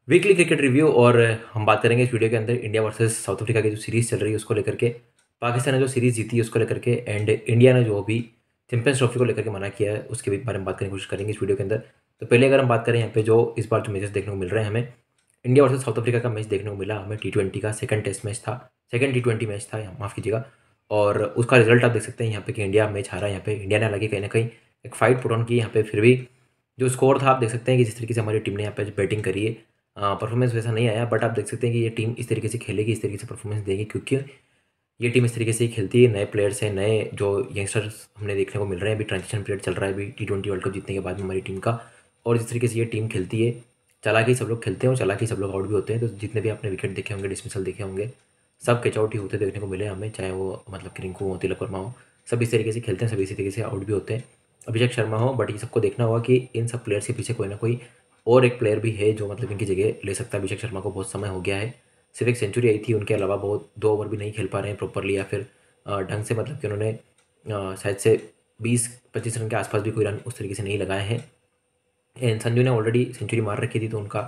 Weekly cricket review. और हम बात करेंगे इस वीडियो के अंदर इंडिया वर्सेस साउथ अफ्रीका की जो सीरीज़ चल रही है उसको लेकर के, पाकिस्तान ने जो सीरीज़ जीती है उसको लेकर के, एंड इंडिया ने जो अभी चैंपियंस ट्रॉफी को लेकर के मना किया है उसके भी बारे में बात करने की कोशिश करेंगे इस वीडियो के अंदर। तो पहले अगर हम बात करें यहाँ पे जो इस बार जो मैचेस देखने को मिल रहे हैं हमें, इंडिया वर्सेस साउथ अफ्रीका का मैच देखने को मिला हमें। T20 का सेकंड टेस्ट मैच था, सेकंड T20 मैच था, माफ़ कीजिएगा। और उसका रिजल्ट आप देख सकते हैं यहाँ पे कि इंडिया मैच हारा। यहाँ पे इंडिया ने हालांकि कहीं ना कहीं एक फाइट पुट ऑन की यहाँ पे, फिर भी जो स्कोर था आप देख सकते हैं कि जिस तरीके से हमारी टीम ने यहाँ पे बैटिंग करी है, परफॉर्मेंस वैसा नहीं आया, बट आप देख सकते हैं कि ये टीम इस तरीके से खेलेगी, इस तरीके से परफॉर्मेंस देगी, क्योंकि ये टीम इस तरीके से ही खेलती है। नए प्लेयर्स हैं, नए जो यंगस्टर्स हमने देखने को मिल रहे हैं। अभी ट्रांजिशन पीरियड चल रहा है अभी T20 वर्ल्ड कप जीतने के बाद में हमारी टीम का। और जिस तरीके से ये टीम खेलती है, चालाकी सब लोग खेलते हैं और चालाकी सब लोग आउट भी होते हैं। तो जितने भी आपने विकेट देखे होंगे, डिसमिसल देखे होंगे, सब कैच आउट ही होते देखने को मिले हमें, चाहे वो मतलब कि रिंकू हो, तिलक वर्मा हो, सब इस तरीके से खेलते हैं, सब इसी तरीके से आउट भी होते हैं, अभिषेक शर्मा हो। बट ये सबको देखना होगा कि इन सब प्लेयर्स के पीछे कोई ना कोई और एक प्लेयर भी है जो मतलब इनकी जगह ले सकता है। अभिषेक शर्मा को बहुत समय हो गया है, सिर्फ एक सेंचुरी आई थी, उनके अलावा बहुत 2 ओवर भी नहीं खेल पा रहे हैं प्रॉपरली, या फिर ढंग से, मतलब कि उन्होंने शायद से 20-25 रन के आसपास भी कोई रन उस तरीके से नहीं लगाए हैं। एंड संजू ने ऑलरेडी सेंचुरी मार रखी थी, तो उनका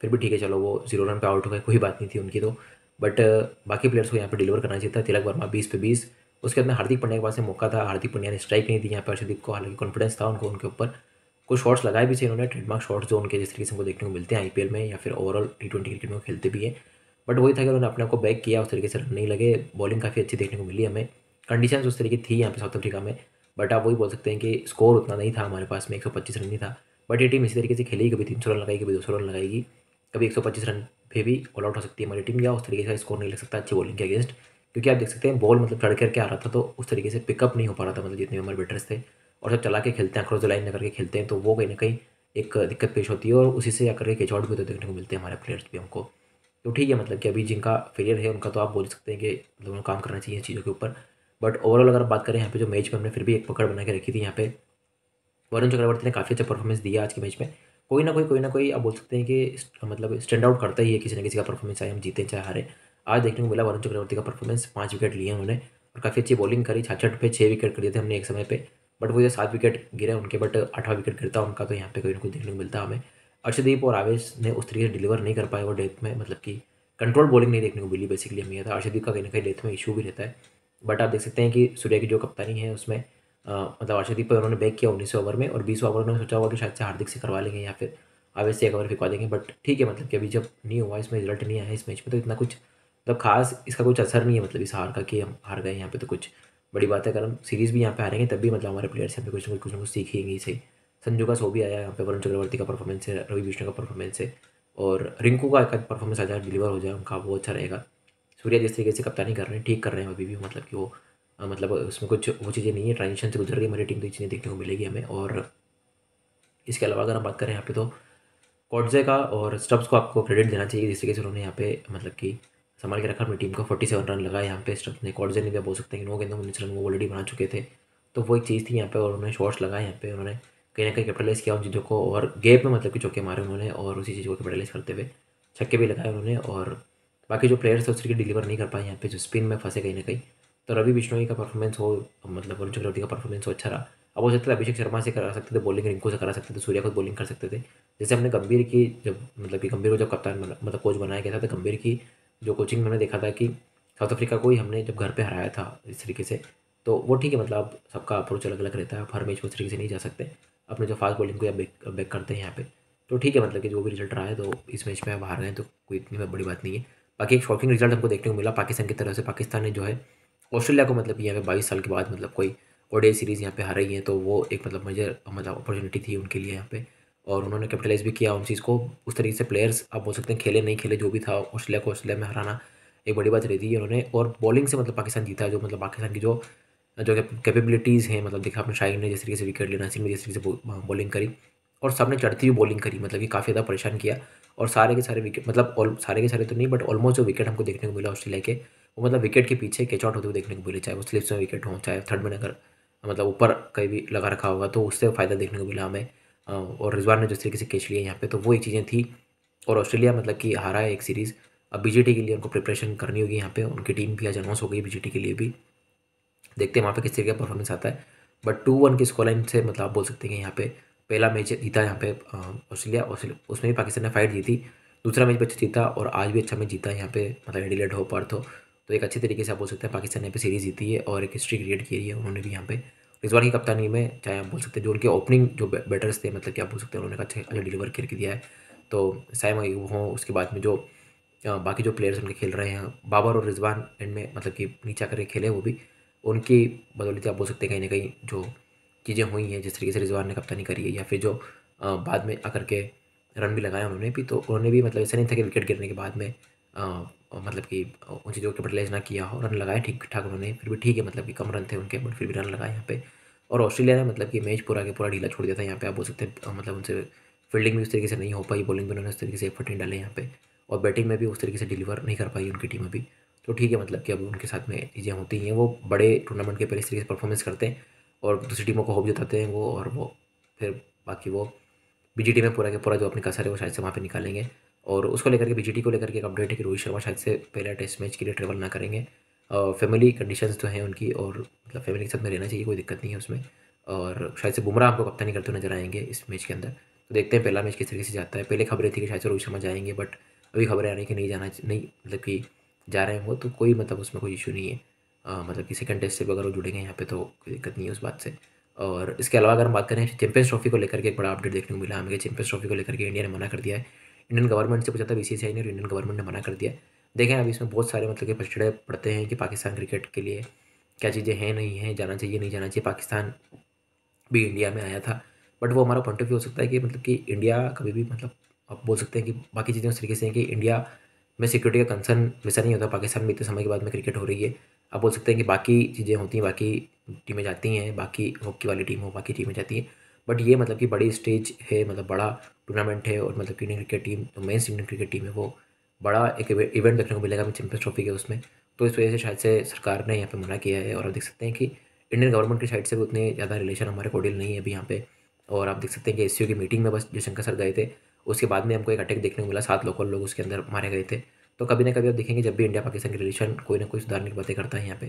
फिर भी ठीक है, चलो वो 0 रन पे आउट हो गए, कोई बात नहीं थी उनकी तो। बट बाकी प्लेयर्स को यहाँ पे डिलीवर करना चाहिए था। तिलक वर्मा 20 पे 20, उसके बाद में हार्दिक पांड्या के पास में मौका था, हार्दिक पांड्या ने स्ट्राइक नहीं दी यहाँ पे अर्शदीप को, हालांकि कॉन्फिडेंस था उनको उनके ऊपर। कुछ शॉट्स लगाए भी थे इन्होंने, ट्रेडमार्क शॉट्स जो उनके जिस तरीके से हमको देखने को मिलते हैं IPL में या फिर ओवरऑल T20 क्रिकेट में वो खेलते भी है। बट वही था कि उन्होंने अपने आप को बैक किया, उस तरीके से रन नहीं लगे, बॉलिंग काफ़ी अच्छी देखने को मिली हमें, कंडीशंस उस तरीके थी यहाँ पे साउथ अफ्रीका में। बट आप वही बोल सकते हैं कि स्कोर उतना नहीं था हमारे पास में, 125 रन नहीं था। बट ये टीम इसी तरीके से खेलेगी, कभी 300 रन लगाएगी, कभी 200 रन लगाएगी, कभी 125 रन पे भी ऑल आउट हो सकती है हमारी टीम, या उस तरीके का स्कोर नहीं लग सकता अच्छी बॉलिंग के अगेंस्ट। क्योंकि आप देख सकते हैं बॉल मतलब चढ़ करके आ रहा था, तो उस तरीके से पिकअप नहीं हो पा रहा था, मतलब जितने भी हमारे बैटर्स थे। और जब चला के खेलते हैं, क्रॉस द लाइन करके खेलते हैं, तो वो कहीं ना कहीं एक दिक्कत पेश होती है, और उसी से आकर के कैच आउट भी तो देखने को मिलते हैं हमारे प्लेयर्स भी हमको। तो ठीक है, मतलब कि अभी जिनका फेलियर है उनका तो आप बोल सकते हैं कि मतलब उन्हें काम करना चाहिए चीज़ों के ऊपर। बट ओवरऑल अगर बात करें यहाँ पे जो मैच में हमने फिर भी एक पकड़ बना के रखी थी यहाँ पे, वरुण चक्रवर्ती ने काफ़ी अच्छा परफॉर्मेंस दिया आज के मैच में। कोई ना कोई आप बोल सकते हैं कि मतलब स्टैंड आउट करता ही है किसी न किसी का परफॉर्मेंस, चाहे हम जीतें चाहे हारे। आज देखने को मिला वरुण चक्रवर्ती का परफॉर्मेंस, 5 विकेट लिए उन्होंने और काफ़ी अच्छी बॉलिंग करी, 66 पे 6 विकेट कर दिए थे हमने एक समय पे। बट वो ये 7 विकेट गिरे उनके, बट 8वां विकेट गिरता उनका, तो यहाँ पे कोई ना कोई देखने को मिलता हमें। अर्शदीप और आवेश ने उस तरीके से डिलीवर नहीं कर पाए वो डेथ में, मतलब कि कंट्रोल बॉलिंग नहीं देखने को मिली बेसिकली हमें। यह था अर्शदीप का कहीं ना कहीं डेथ में इशू भी रहता है। बट आप देख सकते हैं कि सूर्या की जो कप्तानी है उसमें मतलब अर्शदीप पर उन्होंने बैक किया 19वें ओवर में, और 20वें ओवर उन्होंने सोचा होगा कि शायद से हार्दिक से करवा लेंगे या फिर आवेश से एक ओवर फिकवा देंगे। बट ठीक है, मतलब कि अभी जब नहीं हुआ, इसमें रिजल्ट नहीं आया इस मैच में, तो इतना कुछ मतलब खास इसका कुछ असर नहीं है, मतलब इस हार का कि हम हार गए यहाँ पे, तो कुछ बड़ी बात है। अगर हम सीरीज़ भी यहाँ पे हारेंगे तब भी मतलब हमारे प्लेयर्स यहाँ पे कुछ ना कुछ सीखेंगे ही सही। संजू का शो भी आया यहाँ पे, वरुण चक्रवर्ती का परफॉर्मेंस है, रवि बिश्नोई का परफॉर्मेंस है, और रिंकू का एक परफॉर्मेंस आ जाए, डिलीवर हो जाए उनका, वो अच्छा रहेगा। सूर्या जिस तरीके से कप्तानी कर रहे हैं, ठीक कर रहे हैं अभी भी, मतलब कि वो मतलब उसमें कुछ वो चीज़ें नहीं है, ट्रांजिशन से गुजर रही है हमारी टीम, तो ये चीज़ें देखने को मिलेगी हमें। और इसके अलावा अगर हम बात करें यहाँ पे, तो कॉटजे का और स्टब्स को आपको क्रेडिट देना चाहिए, जिस तरीके से उन्होंने यहाँ पे मतलब कि संभाल के रखा अपनी टीम को। 47 रन लगाए यहाँ पे स्टब्स ने, कॉटजे ने भी बोल सकते हैं कि 9 गेंदों में 19 रन वो ऑलरेडी बना चुके थे। तो वो एक चीज़ थी यहाँ पे, और उन्होंने शॉट्स लगाए यहाँ पे, उन्होंने कहीं ना कहीं कैपिटलाइज किया उन चीज़ों को, और गेप में मतलब कि चौके मारे उन्होंने, और उसी चीज़ को कैपिटलाइज करते हुए छक्के भी लगाए उन्होंने। और बाकी जो प्लेयर्स थे उस तरीके डिलीवर नहीं कर पाए यहाँ पे, जो स्पिन में फंसे कहीं ना कहीं। तो रवि बिश्नोई का परफॉर्मेंस हो, मतलब वरुण चक्रवर्ती का परफॉर्मेंस हो अच्छा रहा। अब हो सकता है अभिषेक शर्मा से करा सकते थे बॉलिंग, रिंकू से करा सकते थे, सूर्या खुद बॉलिंग कर सकते थे। जैसे हमने गंभीर की जब मतलब कि गंभीर को जब कप्तान मतलब कोच बनाया गया था, तो गंभीर की जो कोचिंग में हमने देखा था कि साउथ अफ्रीका को ही हमने जब घर पे हराया था इस तरीके से, तो वो ठीक है, मतलब अब सबका अप्रोच अलग अलग रहता है, आप हर मैच में उस तरीके से नहीं जा सकते अपने जो फास्ट बॉलिंग को या बैक करते हैं यहाँ पे। तो ठीक है, मतलब कि जो भी रिजल्ट रहा है, तो इस मैच में अब हार गए हैं, तो कोई इतनी बड़ी बात नहीं है। बाकी एक शॉकिंग रिजल्ट हमको देखने को मिला पाकिस्तान की तरफ से। पाकिस्तान ने जो है ऑस्ट्रेलिया को, मतलब यहाँ पे 22 साल के बाद मतलब कोई ODI सीरीज़ यहाँ पे हारी है, तो वो एक मतलब मेजर मतलब अपॉर्चुनिटी थी उनके लिए यहाँ पे, और उन्होंने कैपिटलाइज़ भी किया उन चीज़ को। उस तरीके से प्लेयर्स आप बोल सकते हैं खेले नहीं खेले, जो भी था, ऑस्ट्रेलिया को ऑस्ट्रेलिया में हराना एक बड़ी बात रहती है उन्होंने, और बॉलिंग से मतलब पाकिस्तान जीता, जो मतलब पाकिस्तान की जो जो कैपेबिलिटीज़ हैं, मतलब देखा आपने शाहीन ने जिस तरीके से विकेट लिया, नसीम ने जिस तरीके से बॉलिंग करी, और सबने चढ़ती हुई बॉलिंग करी, मतलब कि काफ़ी ज़्यादा परेशान किया। और सारे के सारे विकेट, मतलब सारे के सारे तो नहीं, बट ऑलमोस्ट जो विकेट हमको देखने को मिला ऑस्ट्रेलिया के, वो मतलब विकेट के पीछे कैच आउट होते हुए देखने को मिले, चाहे वो स्लिप्स में विकेट हो, चाहे थर्ड में अगर मतलब ऊपर कहीं भी लगा रखा होगा, तो उससे फ़ायदा देखने को मिला हमें। और रिजवान ने जिस तरीके से कैच लिया यहाँ पे, तो वो एक चीज़ें थी। और ऑस्ट्रेलिया मतलब कि हारा है एक सीरीज़। अब BGT के लिए उनको प्रिपरेशन करनी होगी यहाँ पे, उनकी टीम भी आज अनाउंस हो गई BGT के लिए भी, देखते हैं वहाँ पे किस तरीके का परफॉर्मेंस आता है। बट 2-1 की स्कोर लाइन से मतलब आप बोल सकते हैं कि यहाँ पे पहला मैच जीता यहाँ पे ऑस्ट्रेलिया उसमें भी पाकिस्तान ने फाइट जीती। दूसरा मैच भी अच्छा जीता और आज भी अच्छा मैच जीता है यहाँ पे, मतलब एडिलेड हो पर्थ हो। तो एक अच्छे तरीके से आप बोल सकते हैं पाकिस्तान ने यहाँ पे सीरीज़ जीती है और एक हिस्ट्री क्रिएट की है उन्होंने भी यहाँ पे इस बार की कप्तानी में। चाहे आप बोल सकते हैं जो उनके ओपनिंग जो बैटर्स थे, मतलब क्या बोल सकते हैं, उन्होंने अच्छा डिलीवर करके दिया है। तो सैम अयूब हों, उसके बाद में जो बाकी जो प्लेयर्स उनके खेल रहे हैं, बाबर और रिजवान एंड में मतलब कि नीचा करके खेले वो भी, उनकी बदौलत आप बोल सकते हैं कहीं ना कहीं जो चीज़ें हुई हैं, जिस तरीके से रिजवान ने कप्तानी करी है या फिर जो बाद में आकर के रन भी लगाए उन्होंने भी, तो उन्होंने भी मतलब ऐसा नहीं था कि विकेट गिरने के बाद में मतलब कि उन चीज़ों को कैपिटलाइज ना किया हो, रन लगाए ठीक ठाक उन्होंने, फिर भी ठीक है, मतलब कि कम रन थे उनके बट फिर भी रन लगाए यहाँ पे। और ऑस्ट्रेलिया ने मतलब कि मैच पूरा के पूरा ढीला छोड़ दिया था यहाँ पे, आप बोल सकते हैं मतलब उनसे फील्डिंग भी उस तरीके से नहीं हो पाई, बॉलिंग भी उन्होंने उस तरीके से एफर्ट नहीं डाले यहाँ पे, और बैटिंग में भी उस तरीके से डिलीवर नहीं कर पाई उनकी टीम अभी। तो ठीक है, मतलब कि अब उनके साथ में चीज़ें होती हैं, वो बड़े टूर्नामेंट के पहले इस तरीके से परफॉर्मेंस करते हैं और दूसरी टीमों को होप जताते हैं वो, और वो फिर बाकी वो बीजीटी में पूरा के पूरा जो अपनी कसर है वो शायद से वहाँ पे निकालेंगे। और उसको लेकर के बीजीटी को लेकर के एक अपडेट है कि रोहित शर्मा शायद से पहला टेस्ट मैच के लिए ट्रेवल ना करेंगे। फैमिली कंडीशंस जो हैं उनकी, और मतलब फैमिली के साथ में रहना चाहिए, कोई दिक्कत नहीं है उसमें। और शायद से बुमराह हमको कप्तानी करते हुए नजर आएंगे इस मैच के अंदर। तो देखते हैं पहला मैच किस तरीके से जाता है। पहले खबरें थी कि शायद से रोहित शर्मा जाएंगे, बट अभी खबरें आ रही कि नहीं जाना, नहीं मतलब कि जा रहे हैं वो, तो कोई मतलब उसमें कोई इशू नहीं है। मतलब कि सेकंड टेस्ट से भी अगर वो जुड़ेंगे यहाँ पे तो कोई दिक्कत नहीं है उस बात से। और इसके अलावा अगर हम बात करें चैंपियंस ट्रॉफी को लेकर के, एक बड़ा अपडेट देखने को मिला हमें कि चैंपियंस ट्रॉफी को लेकर के इंडिया ने मना कर दिया है। इंडियन गवर्नमेंट से पूछा था बीसीसीआई ने, और इंडियन गवर्नमेंट ने मना कर दिया है। देखें अभी इसमें बहुत सारे मतलब कि पछड़े पड़ते हैं कि पाकिस्तान क्रिकेट के लिए क्या चीज़ें हैं नहीं हैं, जाना चाहिए नहीं जाना चाहिए। पाकिस्तान भी इंडिया में आया था, बट वो हमारा पॉइंट ऑफ व्यू हो सकता है कि मतलब कि इंडिया कभी भी मतलब आप बोल सकते हैं कि बाकी चीज़ें उस तरीके से हैं कि इंडिया में सिक्योरिटी का कंसर्न वैसा नहीं होता। पाकिस्तान में इतने समय के बाद में क्रिकेट हो रही है, आप बोल सकते हैं कि बाकी चीज़ें होती हैं, बाकी टीमें जाती हैं, बाकी हॉकी वाली टीम हो, बाकी टीमें जाती हैं, बट ये मतलब कि बड़ी स्टेज है, मतलब बड़ा टूर्नामेंट है, और मतलब कि इंडियन क्रिकेट टीम जो मेंस इंडियन क्रिकेट टीम है वो बड़ा एक इवेंट देखने को मिलेगा हमें चैंपियंस ट्रॉफी के उसमें। तो इस वजह से शायद से सरकार ने यहाँ पे मना किया है। और आप देख सकते हैं कि इंडियन गवर्नमेंट की साइड से भी उतने ज़्यादा रिलेशन हमारे कोडिल नहीं है अभी यहाँ पे। और आप देख सकते हैं कि एससीओ की मीटिंग में बस जयशंकर सर गए थे, उसके बाद में हमको एक अटैक देखने को मिला, 7 लोकल लोग उसके अंदर मारे गए थे। तो कभी ना कभी आप देखेंगे जब भी इंडिया पाकिस्तान के रिलेशन कोई ना कोई सुधारने की बातें करता है यहाँ पे,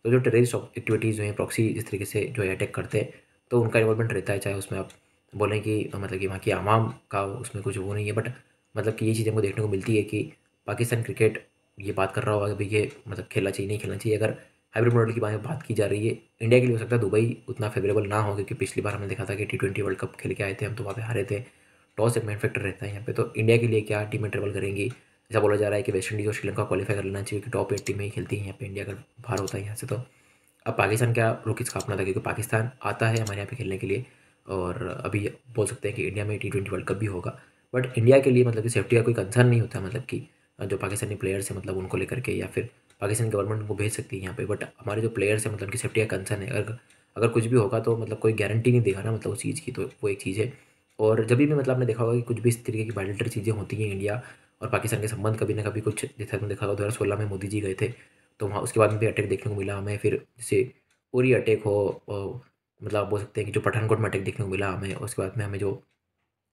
तो जो टेररिस्ट एक्टिविटीज़ जो हैं, प्रॉक्सी इस तरीके से जो है अटैक करते हैं, तो उनका इन्वॉल्वमेंट रहता है। चाहे उसमें आप बोलें कि मतलब कि वहाँ की आवाम का उसमें कुछ वो नहीं है, बट मतलब कि ये चीज़ हमको देखने को मिलती है कि पाकिस्तान क्रिकेट ये बात कर रहा होगा कि भाई ये मतलब खेलना चाहिए नहीं खेलना चाहिए। अगर हाइब्रिड मॉडल की बात की जा रही है, इंडिया के लिए हो सकता है दुबई उतना फेवरेबल ना हो, क्योंकि पिछली बार हमने देखा था कि T20 वर्ल्ड कप खेल के आए थे हम, तो वहाँ पे हारे थे। टॉस एक मेन फैक्टर रहता है यहाँ पे। तो इंडिया के लिए क्या टीमें ट्रेवल करेंगी, ऐसा बोला जा रहा है कि वेस्ट इंडीज़ और श्रीलंका क्वालीफाई कर लेना चाहिए कि टॉप 8 टीमें ही खेलती हैं यहाँ पे, इंडिया अगर बाहर होता है यहाँ से तो। अब पाकिस्तान क्या रुख इसका अपना था, क्योंकि पाकिस्तान आता है हमारे यहाँ पे खेलने के लिए, और अभी बोल सकते हैं कि इंडिया में T20 वर्ल्ड कप भी होगा। बट इंडिया के लिए मतलब कि सेफ्टी का कोई कंसर्न नहीं होता, मतलब कि जो पाकिस्तानी प्लेयर्स हैं मतलब उनको लेकर के, या फिर पाकिस्तान गवर्नमेंट उनको भेज सकती है यहाँ पे, बट हमारे जो प्लेयर्स हैं मतलब उनकी सेफ्टी का कंसर्न है। अगर अगर कुछ भी होगा तो मतलब कोई गारंटी नहीं देगा ना मतलब उस चीज़ की, तो वो एक चीज़ है। और जब भी मतलब आपने देखा होगा कि कुछ भी इस तरीके की बायलैटरल चीज़ें होती हैं इंडिया और पाकिस्तान के संबंध कभी ना कभी कुछ, जैसे आपने देखा होगा 2016 में मोदी जी गए थे, तो वहाँ उसके बाद में भी अटैक देखने को मिला हमें। फिर जैसे उरी अटैक हो, मतलब आप बोल सकते हैं कि जो पठानकोट में अटैक देखने को मिला हमें, उसके बाद में हमें जो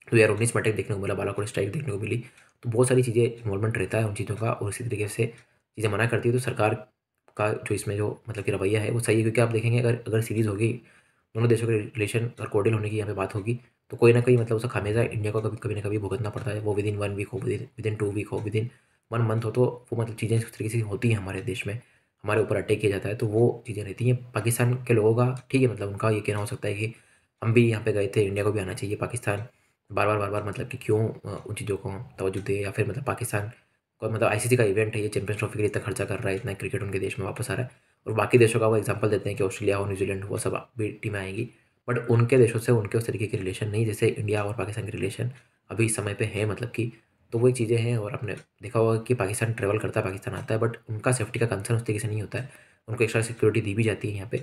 2019 में अटैक देखने को मिला, बालाकोट स्ट्राइक देखने को मिली। तो बहुत सारी चीज़ें इन्वॉल्वमेंट रहता है उन चीज़ों का, और इसी तरीके से चीज़ें मना करती है। तो सरकार का जो इसमें जो मतलब कि रवैया है वो सही है, क्योंकि आप देखेंगे अगर अगर सीरीज़ होगी, दोनों देशों के रिलेशन अगर कोर्डियल होने की यहाँ पे बात होगी, तो कोई ना कोई मतलब उसका खामियाजा इंडिया को कभी कभी ना कभी भुगतना पड़ता है। वो विद इन 1 वीक हो, विद इन 2 वीक हो, विद इन 1 मंथ हो, तो वो मतलब चीज़ें इस तरीके से होती हैं हमारे देश में, हमारे ऊपर अटैक किया जाता है, तो वो चीज़ें रहती हैं। पाकिस्तान के लोगों का ठीक है, मतलब उनका ये कहना हो सकता है कि हम भी यहाँ पे गए थे, इंडिया को भी आना चाहिए। पाकिस्तान बार बार मतलब कि क्यों उन चीज़ों को तवज्जो दे, या फिर मतलब पाकिस्तान को मतलब आईसीसी का इवेंट है ये, चैंपियंस ट्रॉफी के लिए इतना खर्चा कर रहा है, इतना क्रिकेट उनके देश में वापस आ रहा है। और बाकी देशों का वो एग्जांपल देते हैं कि ऑस्ट्रेलिया हो, न्यूजीलैंड हो, वो सब भी टीमें आएंगी, बट उनके देशों से उनके उस तरीके के रिलेशन नहीं जैसे इंडिया और पाकिस्तान के रिलेशन अभी इस समय पे है, मतलब कि। तो वही चीज़ें हैं। और आपने देखा होगा कि पाकिस्तान ट्रैवल करता है, पाकिस्तान आता है, बट उनका सेफ्टी का कंसर्न उस तरीके से नहीं होता है, उनको एक्स्ट्रा सिक्योरिटी दी भी जाती है यहाँ पे।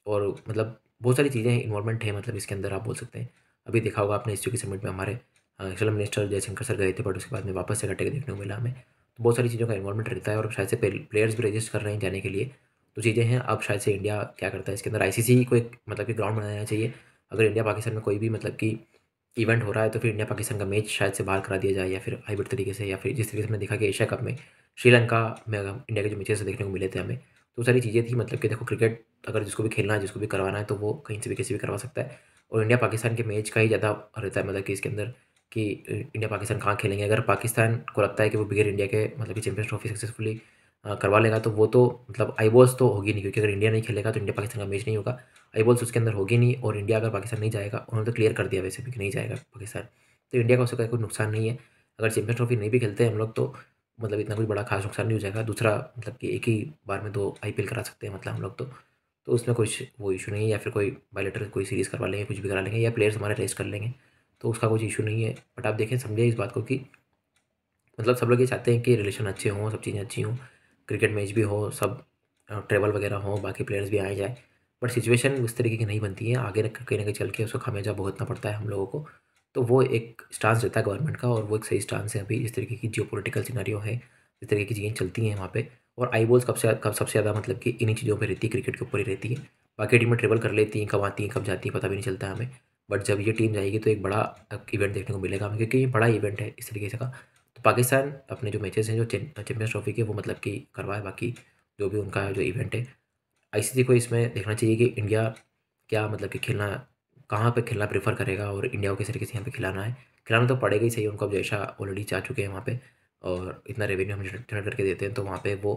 और मतलब बहुत सारी चीज़ें इन्वॉल्वमेंट है मतलब इसके अंदर, आप बोल सकते हैं। अभी देखा होगा आपने एससीओ की समिट में हमारे एक्चुअल मिनिस्टर जयशंकर सर गए थे, बट उसके बाद में वापस से अटैक देखने को मिला हमें। तो बहुत सारी चीज़ों का इन्वॉल्वमेंट रहता है, और शायद से प्लेयर्स भी रजिस्ट कर रहे हैं जाने के लिए। तो चीज़ें हैं। अब शायद से इंडिया क्या करता है इसके अंदर, आईसीसी को एक मतलब कि ग्राउंड बनाना चाहिए। अगर इंडिया पाकिस्तान में कोई भी मतलब कि इवेंट हो रहा है, तो फिर इंडिया पाकिस्तान का मैच शायद से बाहर करा दिया जाए, या फिर हाइब्रिड तरीके से, या फिर जिस तरीके से हमने देखा कि एशिया कप में श्रीलंका में इंडिया के जो मैचेस देखने को मिले थे हमें, तो सारी चीज़ें थी। मतलब कि देखो क्रिकेट अगर जिसको भी खेलना है, जिसको भी करवाना है, तो वो कहीं से भी किसी भी करवा सकता है। और इंडिया पाकिस्तान के मैच का ही ज़्यादा रहता है, मतलब कि इसके अंदर कि इंडिया पाकिस्तान कहाँ खेलेंगे। अगर पाकिस्तान को लगता है कि वो बिगर इंडिया के मतलब कि चैंपियंस ट्रॉफी सक्सेसफुली करवा लेगा, तो वो तो मतलब आई बॉल्स तो होगी नहीं, क्योंकि अगर इंडिया नहीं खेलेगा तो इंडिया पाकिस्तान का मैच नहीं होगा, आई बॉल्स उसके अंदर होगी नहीं। और इंडिया अगर पाकिस्तान नहीं जाएगा, उन्होंने तो क्लियर कर दिया वैसे भी कि नहीं जाएगा पाकिस्तान, तो इंडिया का उसका कोई नुकसान नहीं है। अगर चैंपियंस ट्रॉफी नहीं भी खेलते हैं हम लोग, तो मतलब इतना कोई बड़ा खास नुकसान नहीं हो जाएगा। दूसरा मतलब कि एक ही बार में 2 आईपीएल करा सकते हैं मतलब हम लोग तो उसमें कुछ वो इशू नहीं है। या फिर कोई बायलैटरल कोई सीरीज़ करवा लेंगे, कुछ भी करा लेंगे, या प्लेयर्स हमारे रेस्ट कर लेंगे, तो उसका कुछ इशू नहीं है। बट आप देखें, समझिए इस बात को कि मतलब सब लोग ये चाहते हैं कि रिलेशन अच्छे हों, सब चीज़ें अच्छी हों, क्रिकेट मैच भी हो, सब ट्रैवल वगैरह हो, बाकी प्लेयर्स भी आए जाए। बट सिचुएशन उस तरीके की नहीं बनती है, आगे कहीं ना कहीं चल के उसको खामियाजा भुगतना पड़ता है हम लोगों को। तो वो एक स्टांस रहता है गवर्नमेंट का, और वो एक सही स्टांस है। अभी इस तरीके की जियोपॉलिटिकल सिनेरियो है, इस तरीके की चीज़ें चलती हैं वहाँ पे। और आई बॉल्स कब सबसे ज़्यादा मतलब कि इन्हीं चीज़ों पर रहती है, क्रिकेट के ऊपर ही रहती है। बाकी टीमें ट्रेवल कर लेती हैं, कब आती हैं कब जाती हैं पता भी नहीं चलता हमें। बट जब ये टीम जाएगी तो एक बड़ा इवेंट देखने को मिलेगा हमें, क्योंकि ये बड़ा इवेंट है इस तरीके से का। तो पाकिस्तान अपने जो मैचेस हैं, जो चैंपियंस ट्रॉफी के, वो मतलब कि करवाए। बाकी जो भी उनका जो इवेंट है, आईसीसी को इसमें देखना चाहिए कि इंडिया क्या मतलब कि खेलना, कहाँ पे खेलना प्रेफर करेगा, और इंडिया को किस तरीके से यहाँ पे खिलाना है। खिलाना तो पड़ेगा ही सही, उनको अब जैसा ऑलरेडी जा चुके हैं वहाँ पे, और इतना रेवेन्यू हम जनरेट करके देते हैं, तो वहाँ पे वो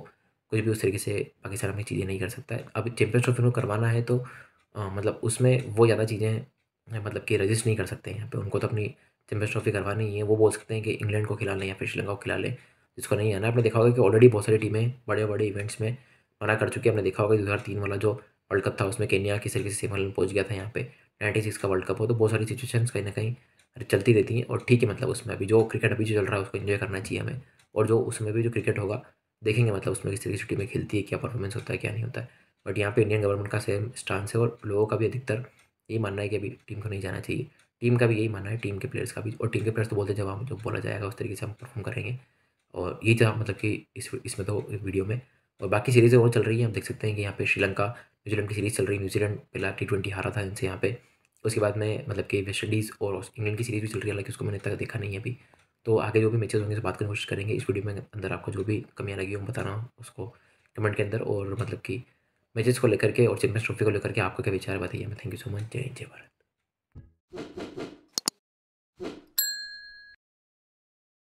कुछ भी उस तरीके से पाकिस्तान में चीज़ें नहीं कर सकता है। अब चैंपियंस ट्रॉफी को करवाना है तो मतलब उसमें वो ज़्यादा चीज़ें मतलब कि रजिस्ट नहीं कर सकते हैं यहाँ पे। उनको तो अपनी चैंपियंस ट्रॉफी करवानी ही है। वो बोल सकते हैं कि इंग्लैंड को खिला लें या फिर श्रीलंका को खिला लें, जिसको नहीं आना। आपने देखा होगा कि ऑलरेडी बहुत सारी टीमें बड़े बड़े इवेंट्स में मना कर चुकी है। आपने देखा होगा 2003 वाला जो वर्ल्ड कप था, उसमें केन्या किस तरीके से सेमीफाइनल पहुंच गया था यहाँ पे। 96 का वर्ल्ड कप हो, तो बहुत सारी सिचुएशंस कहीं ना कहीं चलती रहती हैं। और ठीक है, मतलब उसमें अभी जो क्रिकेट अभी जो चल रहा है उसको एंजॉय करना चाहिए हमें। और जो उसमें भी जो क्रिकेट होगा देखेंगे, मतलब उसमें किस तरीके से टीमें खेलती है, क्या परफॉर्मेंस होता है क्या नहीं होता है। बट यहाँ पे इंडियन गवर्नमेंट का सेम स्टांस है, और लोगों का भी अधिकतर यही मानना है कि अभी टीम को नहीं जाना चाहिए। टीम का भी यही मानना है, टीम के प्लेयर्स का भी। और टीम के प्लेयर्स तो बोलते हैं जब हम जो बोला जाएगा उस तरीके से हम परफॉर्म करेंगे। और ये था मतलब कि इसमें तो वीडियो में। और बाकी सीरीज़ें और चल रही हैं, हम देख सकते हैं कि यहाँ पे श्रीलंका न्यूजीलैंड की सीरीज़ चल रही है। न्यूजीलैंड पहला T20 हारा था इनसे यहाँ पे। उसके बाद में मतलब कि वेस्ट इंडीज़ और इंग्लैंड की सीरीज़ भी चल रही है, हालांकि उसको मैंने तक देखा नहीं है अभी। तो आगे जो भी मैचेस होंगे, से बात करने की कोशिश करेंगे इस वीडियो में अंदर। आपको जो भी कमियाँ लगी हो बताना उसको कमेंट के अंदर। और मतलब कि मैचेस को लेकर के और चैंपियंस ट्रॉफी को लेकर के आपका क्या विचार है बताइए। मैं थैंक यू सो मच। जय हिंद, जय भारत।